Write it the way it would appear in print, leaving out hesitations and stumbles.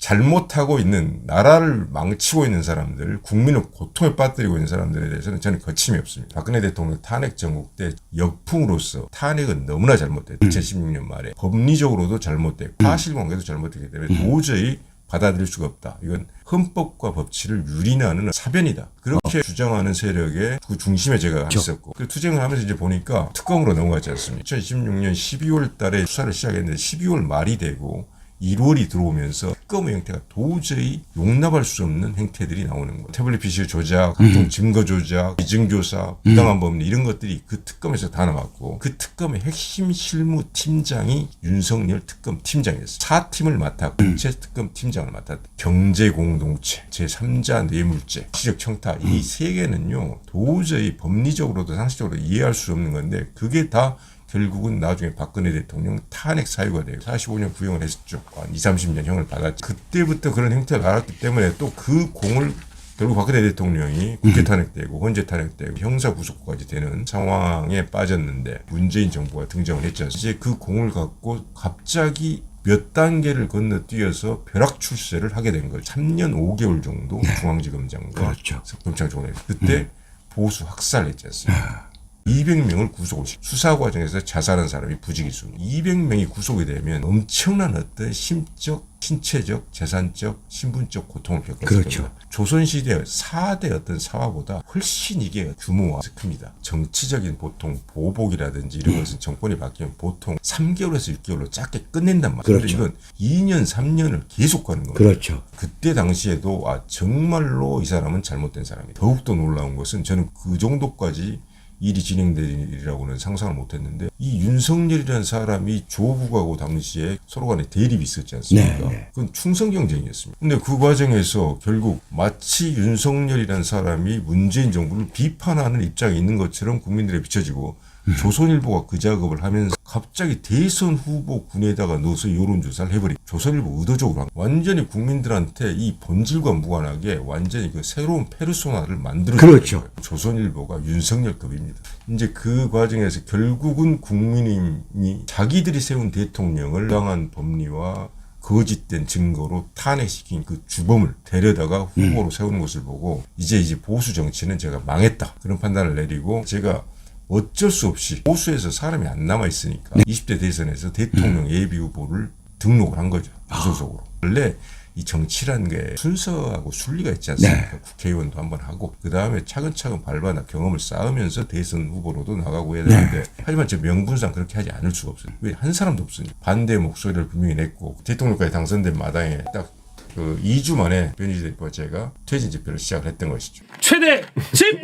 잘못하고 있는, 나라를 망치고 있는 사람들, 국민을 고통에 빠뜨리고 있는 사람들에 대해서는 저는 거침이 없습니다. 박근혜 대통령 탄핵 정국 때 역풍으로서 탄핵은 너무나 잘못됐다. 2016년 말에 법리적으로도 잘못됐고 사실관계도 잘못됐기 때문에 도저히 받아들일 수가 없다. 이건 헌법과 법치를 유린하는 사변이다. 그렇게 주장하는 세력의 그 중심에 제가 있었고, 그 투쟁을 하면서 이제 보니까 특검으로 넘어가지 않습니까? 2016년 12월 달에 수사를 시작했는데 12월 말이 되고 1월이 들어오면서 특검의 형태가 도저히 용납할 수 없는 행태들이 나오는 거예요. 태블릿 PC 조작, 각종 증거 조작, 위증교사, 부당한 법리 이런 것들이 그 특검에서 다 나왔고, 그 특검의 핵심 실무 팀장이 윤석열 특검 팀장이었어요. 4팀을 맡아 국제특검 팀장을 맡았다. 경제공동체, 제3자 뇌물죄, 시적 청탁, 이 세 개는요 도저히 법리적으로도 상식적으로도 이해할 수 없는 건데, 그게 다 결국은 나중에 박근혜 대통령 탄핵 사유가 되고 45년 구형을 했었죠. 한 20, 30년 형을 받았죠. 그때부터 그런 행태를 알았기 때문에 또 그 공을 결국 박근혜 대통령이 국회 탄핵되고 헌재 탄핵되고 형사 구속까지 되는 상황에 빠졌는데 문재인 정부가 등장을 했지 않습니까? 이제 그 공을 갖고 갑자기 몇 단계를 건너뛰어서 벼락 출세를 하게 된 거죠. 3년 5개월 정도 중앙지검장과 그렇죠. 검찰총장. 그때 보수 학살했지 않습니까? 200명을 구속을 시켜. 수사 과정에서 자살한 사람이 부지기수입니다. 200명이 구속이 되면 엄청난 어떤 심적, 신체적, 재산적, 신분적 고통을 겪었을 그렇죠. 겁니다. 조선시대 4대 어떤 사화보다 훨씬 이게 규모가 큽니다. 정치적인 보통 보복이라든지 이런 것은 정권이 바뀌면 보통 3개월에서 6개월로 짧게 끝낸단 말이에요. 그런데 그렇죠. 이건 2년, 3년을 계속 가는 거예요. 그렇죠. 그때 당시에도 정말로 이 사람은 잘못된 사람이다. 더욱더 놀라운 것은 저는 그 정도까지 일이 진행되리라고는 상상을 못했는데, 이 윤석열이라는 사람이 조국하고 당시에 서로 간에 대립이 있었지 않습니까? 네. 그건 충성 경쟁이었습니다. 근데 그 과정에서 결국 마치 윤석열이라는 사람이 문재인 정부를 비판하는 입장에 있는 것처럼 국민들에 비춰지고, 조선일보가 그 작업을 하면서 갑자기 대선 후보 군에다가 넣어서 여론조사를 해버리고, 조선일보 의도적으로 완전히 국민들한테 이 본질과 무관하게 완전히 그 새로운 페르소나를 만들어준 그렇죠. 거예요. 조선일보가 윤석열급입니다. 이제 그 과정에서 결국은 국민이 자기들이 세운 대통령을 부당한 법리와 거짓된 증거로 탄핵시킨 그 주범을 데려다가 후보로 세우는 것을 보고, 이제 보수 정치는 제가 망했다, 그런 판단을 내리고, 제가 어쩔 수 없이 보수에서 사람이 안 남아있으니까 20대 대선에서 대통령 예비후보를 등록을 한 거죠. 무소속으로. 원래 이 정치라는 게 순서하고 순리가 있지 않습니까? 네. 국회의원도 한번 하고 그 다음에 차근차근 밟아나 경험을 쌓으면서 대선 후보로도 나가고 해야 되는데, 하지만 제 명분상 그렇게 하지 않을 수가 없어요. 왜? 한 사람도 없으니까. 반대 목소리를 분명히 냈고, 대통령까지 당선된 마당에 딱 그 2주 만에 변희재 대표와 제가 퇴진 집회를 시작을 했던 것이죠. 최대 집